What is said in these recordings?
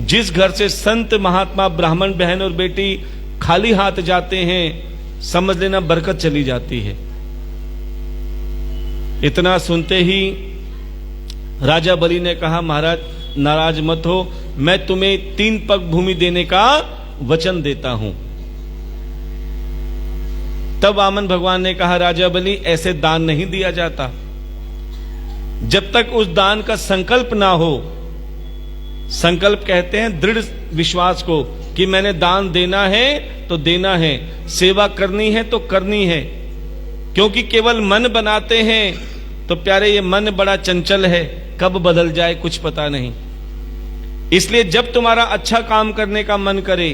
जिस घर से संत महात्मा ब्राह्मण बहन और बेटी खाली हाथ जाते हैं, समझ लेना बरकत चली जाती है। इतना सुनते ही राजा बलि ने कहा, महाराज नाराज मत हो, मैं तुम्हें 3 पग भूमि देने का वचन देता हूं। तब वामन भगवान ने कहा, राजा बलि ऐसे दान नहीं दिया जाता। जब तक उस दान का संकल्प ना हो, संकल्प कहते हैं दृढ़ विश्वास को कि मैंने दान देना है तो देना है, सेवा करनी है तो करनी है। क्योंकि केवल मन बनाते हैं तो प्यारे ये मन बड़ा चंचल है, कब बदल जाए कुछ पता नहीं। इसलिए जब तुम्हारा अच्छा काम करने का मन करे,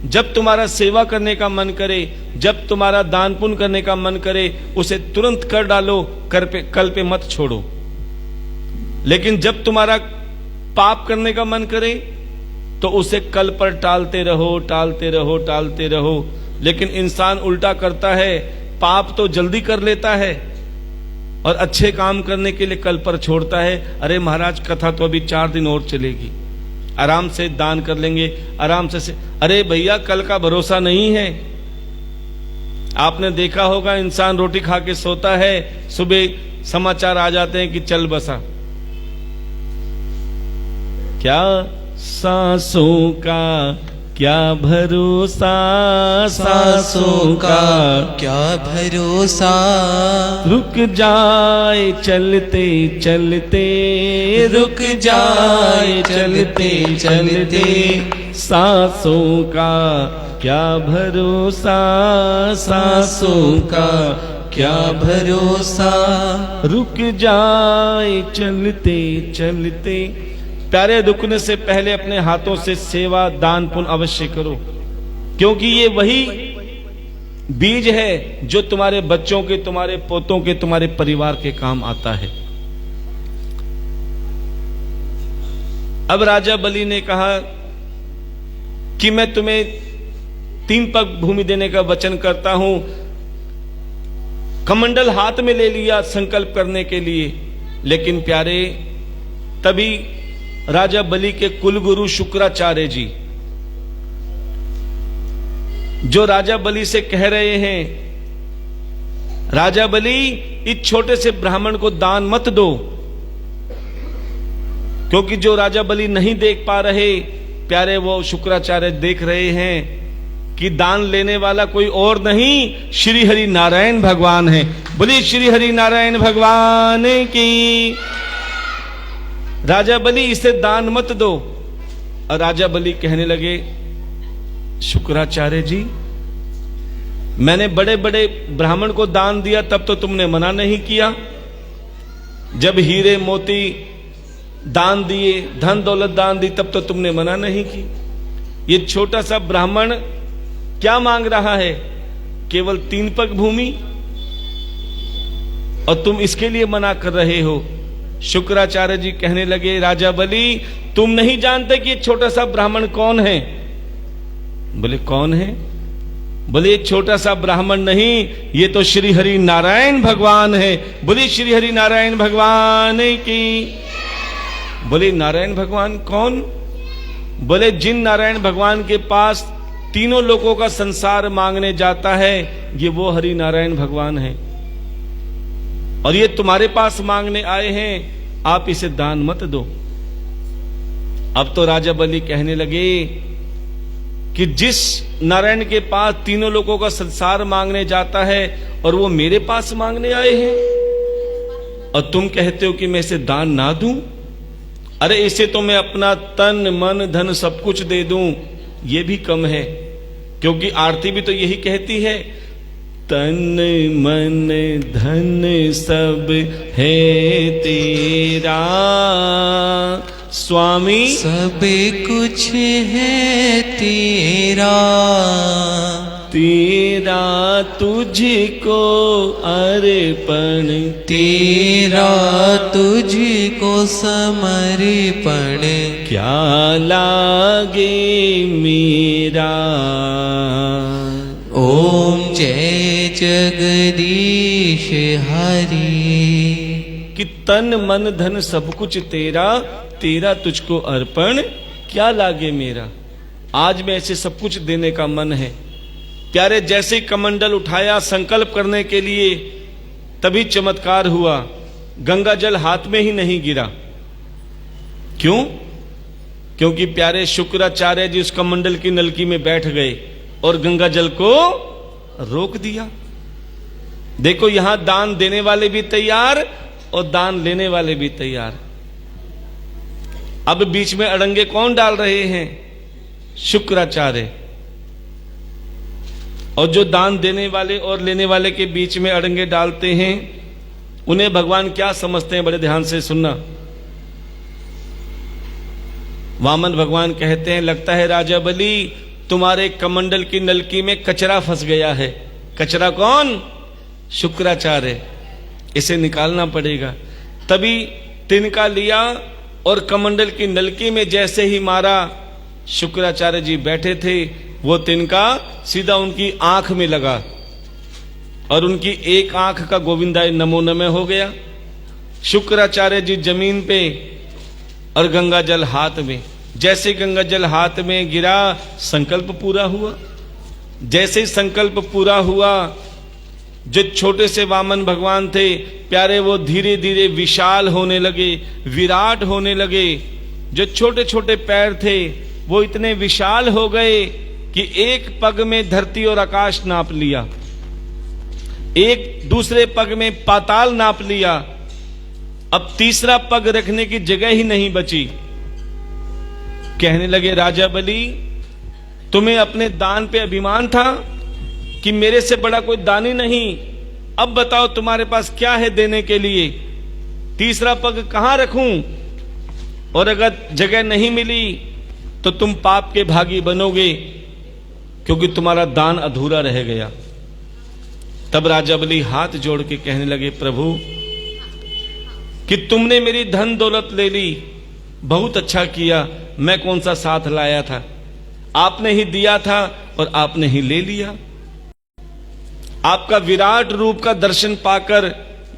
जब तुम्हारा सेवा करने का मन करे, जब तुम्हारा दान पुण्य करने का मन करे, उसे तुरंत कर डालो, कल पे मत छोड़ो। लेकिन जब तुम्हारा पाप करने का मन करे तो उसे कल पर टालते रहो, टालते रहो, टालते रहो। लेकिन इंसान उल्टा करता है, पाप तो जल्दी कर लेता है और अच्छे काम करने के लिए कल पर छोड़ता है। अरे महाराज कथा तो अभी 4 दिन और चलेगी, आराम से दान कर लेंगे, आराम से। अरे भैया कल का भरोसा नहीं है। आपने देखा होगा इंसान रोटी खा के सोता है, सुबह समाचार आ जाते हैं कि चल बसा। क्या सांसों का क्या भरोसा, सांसों का क्या भरोसा, रुक जाए चलते चलते, रुक जाए चलते चलते, सांसों का क्या भरोसा, सांसों का क्या भरोसा, रुक जाए चलते चलते। प्यारे, रुकने से पहले अपने हाथों से सेवा दान पुण्य अवश्य करो, क्योंकि ये वही बीज है जो तुम्हारे बच्चों के, तुम्हारे पोतों के, तुम्हारे परिवार के काम आता है। अब राजा बलि ने कहा कि मैं तुम्हें 3 पग भूमि देने का वचन करता हूं। कमंडल हाथ में ले लिया संकल्प करने के लिए। लेकिन प्यारे, तभी राजा बलि के कुलगुरु शुक्राचार्य जी जो राजा बलि से कह रहे हैं, राजा बलि इस छोटे से ब्राह्मण को दान मत दो। क्योंकि जो राजा बलि नहीं देख पा रहे, प्यारे वो शुक्राचार्य देख रहे हैं कि दान लेने वाला कोई और नहीं, श्री हरि नारायण भगवान है। बोलिए श्री हरि नारायण भगवान की। राजा बलि इसे दान मत दो। और राजा बलि कहने लगे, शुक्राचार्य जी मैंने बड़े बड़े ब्राह्मण को दान दिया तब तो तुमने मना नहीं किया। जब हीरे मोती दान दिए, धन दौलत दान दी, तब तो तुमने मना नहीं की। ये छोटा सा ब्राह्मण क्या मांग रहा है? केवल 3 पग भूमि, और तुम इसके लिए मना कर रहे हो। शुक्राचार्य जी कहने लगे, राजा बलि तुम नहीं जानते कि ये छोटा सा ब्राह्मण कौन है। बोले कौन है? बोले ये छोटा सा ब्राह्मण नहीं, ये तो श्री हरि नारायण भगवान है। बोले श्री हरि नारायण भगवान की। बोले नारायण भगवान कौन? बोले जिन नारायण भगवान के पास तीनों लोगों का संसार मांगने जाता है, ये वो हरि नारायण भगवान है। और ये तुम्हारे पास मांगने आए हैं, आप इसे दान मत दो। अब तो राजा बलि कहने लगे कि जिस नारायण के पास तीनों लोगों का संसार मांगने जाता है और वो मेरे पास मांगने आए हैं, और तुम कहते हो कि मैं इसे दान ना दूं। अरे इसे तो मैं अपना तन मन धन सब कुछ दे दूं, ये भी कम है। क्योंकि आरती भी तो यही कहती है, तन मन धन सब है तेरा स्वामी, सब कुछ है तेरा, तेरा तुझको अर्पण, तेरा तुझको समर्पण, क्या लागे मेरा। ओम जय जगदीश हरि। कि तन मन धन सब कुछ तेरा, तेरा तुझको अर्पण क्या लागे मेरा, आज में ऐसे सब कुछ देने का मन है। प्यारे जैसे ही कमंडल उठाया संकल्प करने के लिए, तभी चमत्कार हुआ, गंगा जल हाथ में ही नहीं गिरा। क्यों? क्योंकि प्यारे शुक्राचार्य जी उस कमंडल की नलकी में बैठ गए और गंगा जल को रोक दिया। देखो यहां दान देने वाले भी तैयार और दान लेने वाले भी तैयार। अब बीच में अड़ंगे कौन डाल रहे हैं? शुक्राचार्य। और जो दान देने वाले और लेने वाले के बीच में अड़ंगे डालते हैं, उन्हें भगवान क्या समझते हैं? बड़े ध्यान से सुनना। वामन भगवान कहते हैं, लगता है राजा बलि तुम्हारे कमंडल की नलकी में कचरा फंस गया है। कचरा कौन? शुक्राचार्य। इसे निकालना पड़ेगा। तभी तिनका लिया और कमंडल की नलकी में जैसे ही मारा, शुक्राचार्य जी बैठे थे, वो तिनका सीधा उनकी आंख में लगा और उनकी एक आंख का गोविंदाय नमो नमः हो गया। शुक्राचार्य जी जमीन पे और गंगा जल हाथ में। जैसे गंगा जल हाथ में गिरा, संकल्प पूरा हुआ। जैसे ही संकल्प पूरा हुआ, जो छोटे से वामन भगवान थे प्यारे, वो धीरे धीरे विशाल होने लगे, विराट होने लगे। जो छोटे छोटे पैर थे वो इतने विशाल हो गए कि एक पग में धरती और आकाश नाप लिया, एक दूसरे पग में पाताल नाप लिया। अब तीसरा पग रखने की जगह ही नहीं बची। कहने लगे, राजा बलि तुम्हें अपने दान पे अभिमान था कि मेरे से बड़ा कोई दानी नहीं। अब बताओ तुम्हारे पास क्या है देने के लिए? तीसरा पग कहां रखूं? और अगर जगह नहीं मिली तो तुम पाप के भागी बनोगे, क्योंकि तुम्हारा दान अधूरा रह गया। तब राजा बलि हाथ जोड़ के कहने लगे, प्रभु कि तुमने मेरी धन दौलत ले ली, बहुत अच्छा किया। मैं कौन सा साथ लाया था? आपने ही दिया था और आपने ही ले लिया। आपका विराट रूप का दर्शन पाकर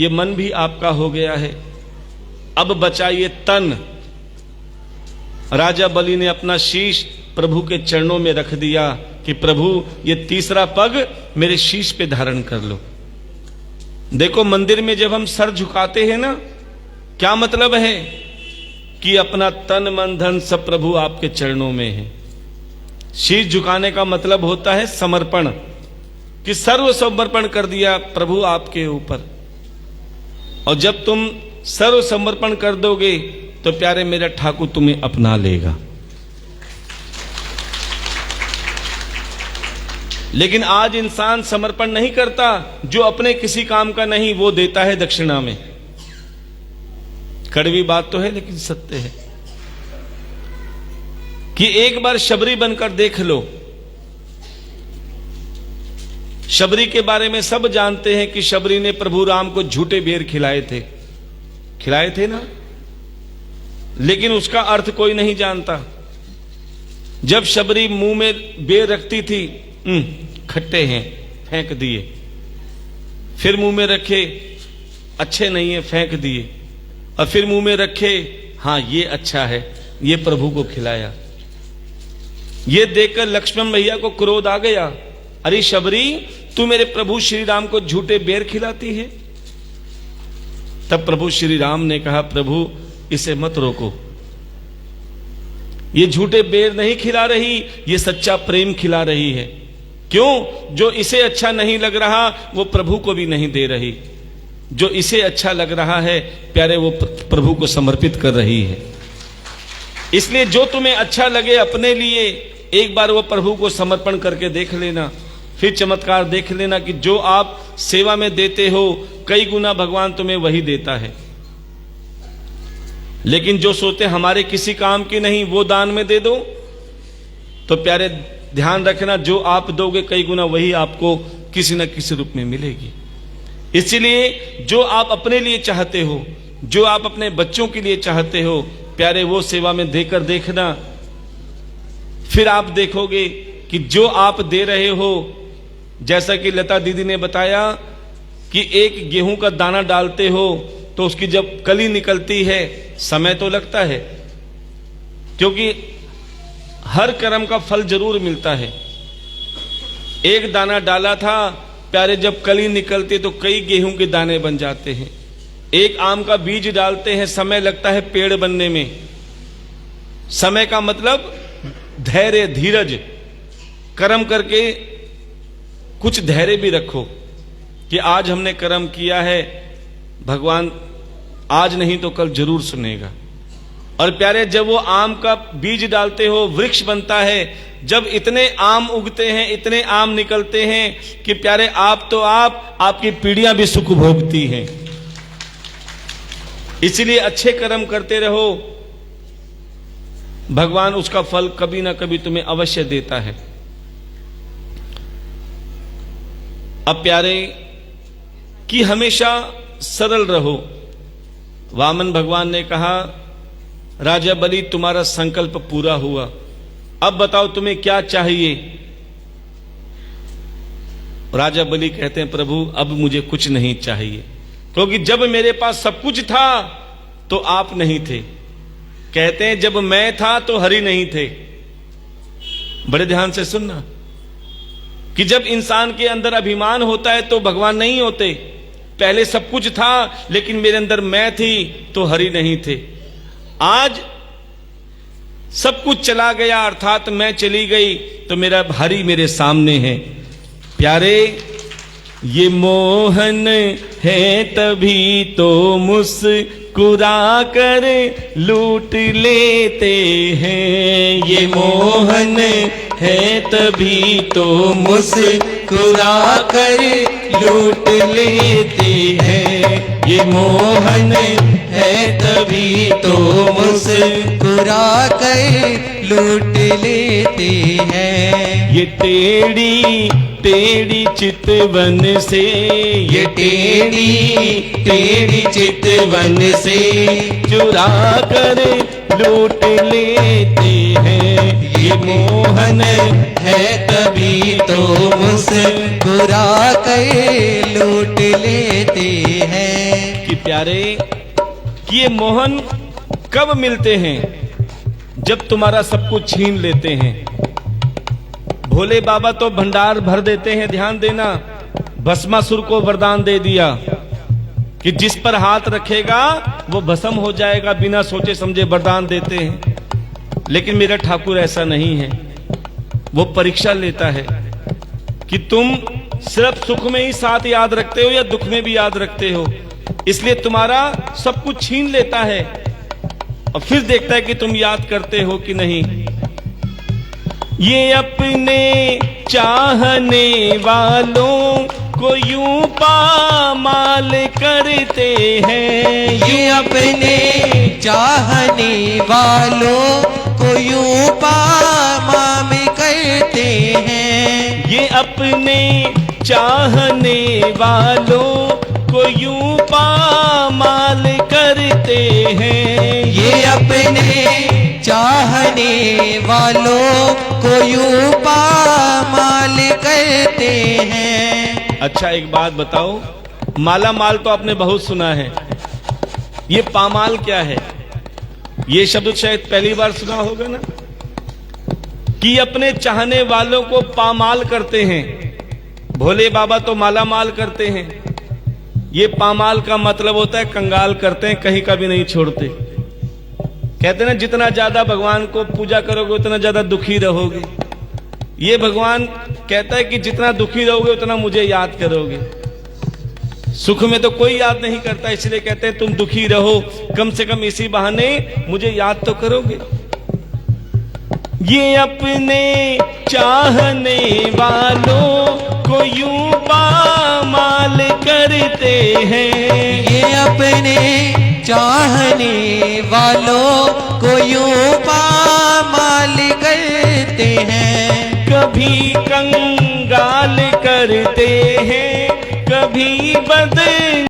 ये मन भी आपका हो गया है। अब बचा ये तन। राजा बलि ने अपना शीश प्रभु के चरणों में रख दिया कि प्रभु ये तीसरा पग मेरे शीश पे धारण कर लो। देखो मंदिर में जब हम सर झुकाते हैं ना, क्या मतलब है? कि अपना तन मन धन सब प्रभु आपके चरणों में है। शीश झुकाने का मतलब होता है समर्पण, कि सर्व समर्पण कर दिया प्रभु आपके ऊपर। और जब तुम सर्व समर्पण कर दोगे तो प्यारे मेरा ठाकुर तुम्हें अपना लेगा। लेकिन आज इंसान समर्पण नहीं करता। जो अपने किसी काम का नहीं वो देता है दक्षिणा में। कड़वी बात तो है लेकिन सत्य है कि एक बार शबरी बनकर देख लो। शबरी के बारे में सब जानते हैं कि शबरी ने प्रभु राम को झूठे बेर खिलाए थे ना, लेकिन उसका अर्थ कोई नहीं जानता। जब शबरी मुंह में बेर रखती थी, खट्टे हैं, फेंक दिए। फिर मुंह में रखे, अच्छे नहीं है, फेंक दिए। और फिर मुंह में रखे, हां ये अच्छा है, ये प्रभु को खिलाया। ये देखकर लक्ष्मण भैया को क्रोध आ गया। अरे शबरी, तू मेरे प्रभु श्री राम को झूठे बेर खिलाती है। तब प्रभु श्री राम ने कहा, प्रभु इसे मत रोको। ये झूठे बेर नहीं खिला रही, ये सच्चा प्रेम खिला रही है। क्यों? जो इसे अच्छा नहीं लग रहा वो प्रभु को भी नहीं दे रही। जो इसे अच्छा लग रहा है प्यारे, वो प्रभु को समर्पित कर रही है। इसलिए जो तुम्हें अच्छा लगे अपने लिए, एक बार वो प्रभु को समर्पण करके देख लेना। फिर चमत्कार देख लेना कि जो आप सेवा में देते हो कई गुना भगवान तुम्हें वही देता है। लेकिन जो सोचते हमारे किसी काम की नहीं, वो दान में दे दो, तो प्यारे ध्यान रखना, जो आप दोगे कई गुना वही आपको किसी न किसी रूप में मिलेगी। इसलिए जो आप अपने लिए चाहते हो, जो आप अपने बच्चों के लिए चाहते हो, प्यारे वो सेवा में देकर देखना। फिर आप देखोगे कि जो आप दे रहे हो, जैसा कि लता दीदी ने बताया कि एक गेहूं का दाना डालते हो तो उसकी जब कली निकलती है समय तो लगता है, क्योंकि हर कर्म का फल जरूर मिलता है। एक दाना डाला था प्यारे, जब कली निकलती तो कई गेहूं के दाने बन जाते हैं। एक आम का बीज डालते हैं, समय लगता है पेड़ बनने में। समय का मतलब धैर्य, धीरज। कर्म करके कुछ धैर्य भी रखो कि आज हमने कर्म किया है, भगवान आज नहीं तो कल जरूर सुनेगा। और प्यारे, जब वो आम का बीज डालते हो, वृक्ष बनता है। जब इतने आम उगते हैं, इतने आम निकलते हैं कि प्यारे, आप तो आपकी पीढ़ियां भी सुख भोगती हैं। इसलिए अच्छे कर्म करते रहो, भगवान उसका फल कभी ना कभी तुम्हें अवश्य देता है। अब प्यारे, कि हमेशा सरल रहो। वामन भगवान ने कहा, राजा बलि तुम्हारा संकल्प पूरा हुआ, अब बताओ तुम्हें क्या चाहिए। राजा बलि कहते हैं, प्रभु अब मुझे कुछ नहीं चाहिए, क्योंकि जब मेरे पास सब कुछ था तो आप नहीं थे। कहते हैं जब मैं था तो हरि नहीं थे। बड़े ध्यान से सुनना कि जब इंसान के अंदर अभिमान होता है तो भगवान नहीं होते। पहले सब कुछ था लेकिन मेरे अंदर मैं थी तो हरि नहीं थे। आज सब कुछ चला गया, अर्थात मैं चली गई, तो मेरा हरि मेरे सामने है। प्यारे, ये मोहन है तभी तो मुस्कुरा कर लूट लेते हैं। ये मोहन है तभी तो मुस्कुरा कर लूट लेते हैं। ये मोहन है तभी तो मुस्कुरा कर लूट लेते हैं। ये टेढ़ी टेढ़ी चितवन से, ये टेढ़ी टेढ़ी चितवन से चुरा कर लूट लेते हैं। ये मोहन है तभी तो मुस्कुरा कर लूट लेते हैं। कि प्यारे, कि ये मोहन कब मिलते हैं? जब तुम्हारा सब कुछ छीन लेते हैं। भोले बाबा तो भंडार भर देते हैं, ध्यान देना। भस्मासुर को वरदान दे दिया कि जिस पर हाथ रखेगा वो भस्म हो जाएगा, बिना सोचे समझे वरदान देते हैं। लेकिन मेरा ठाकुर ऐसा नहीं है, वो परीक्षा लेता है कि तुम सिर्फ सुख में ही साथ याद रखते हो या दुख में भी याद रखते हो। इसलिए तुम्हारा सब कुछ छीन लेता है और फिर देखता है कि तुम याद करते हो कि नहीं। ये अपने चाहने वालों को यूं पामाल करते हैं। ये अपने चाहने वालों को यूं पामाल करते हैं। ये अपने चाहने वालों को यूं पामाल करते हैं। ये अपने चाहने वालों को यूं पामाल करते हैं। अच्छा, एक बात बताओ, माला माल तो आपने बहुत सुना है, ये पामाल क्या है? ये शब्द शायद पहली बार सुना होगा ना, कि अपने चाहने वालों को पामाल करते हैं। भोले बाबा तो माला माल करते हैं, ये पामाल का मतलब होता है कंगाल करते हैं, कहीं का भी नहीं छोड़ते। कहते हैं ना, जितना ज्यादा भगवान को पूजा करोगे उतना ज्यादा दुखी रहोगे। ये भगवान कहता है कि जितना दुखी रहोगे उतना मुझे याद करोगे। सुख में तो कोई याद नहीं करता, इसलिए कहते हैं तुम दुखी रहो, कम से कम इसी बहाने मुझे याद तो करोगे। ये अपने चाहने वालों को यूं पामाल करते हैं। ये अपने चाहने वालों को यूं पामाल करते हैं। कभी कंगाल करते हैं, कभी बदनाम